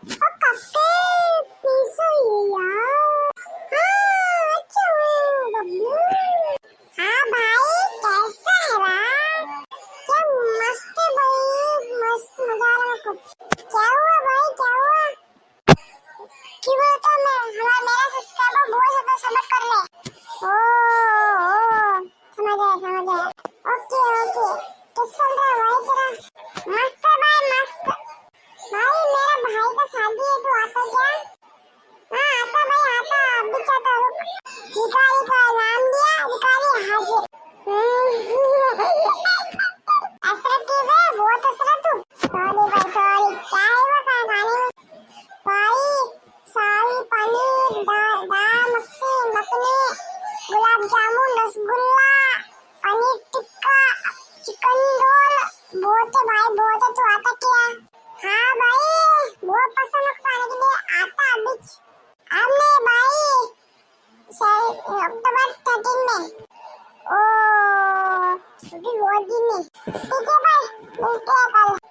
ओ कपे पीसो यार। हाँ अच्छा हूँ बबलू। हाँ भाई कैसा है वाह, क्या मस्त है भाई, मस्त मजा आ रहा है। क्या हुआ भाई क्या हुआ? क्यों बोलता मैं हमारा मेरा सब्सक्राइबर बहुत ज्यादा सबमिट कर ले। ओ समझ आया। ओके ओके कैसा चल रहा है भाई तेरा? मस्त है भाई मस्त। भाई मेरा भाई का शादी है तो आता क्या? हाँ आता भाई आता, अभी क्या था रुक, भिखारी का नाम दिया, भिखारी हाजिर। असरती है बहुत असरत हूँ। सॉरी भाई सॉरी, क्या है वो खाने में? भाई शाही पनीर दाल मखनी गुलाब जामुन रसगुल्ला पनीर टिक्का चिकन रोल बहुत है भाई बहुत है। तू आता क्या? हाँ भाई बहुत पसंद है खाने के लिए, आता अभी अब नहीं भाई, अक्टूबर 13 में। ओ अभी बहुत दिन है। ठीक है भाई मिलते हैं कल।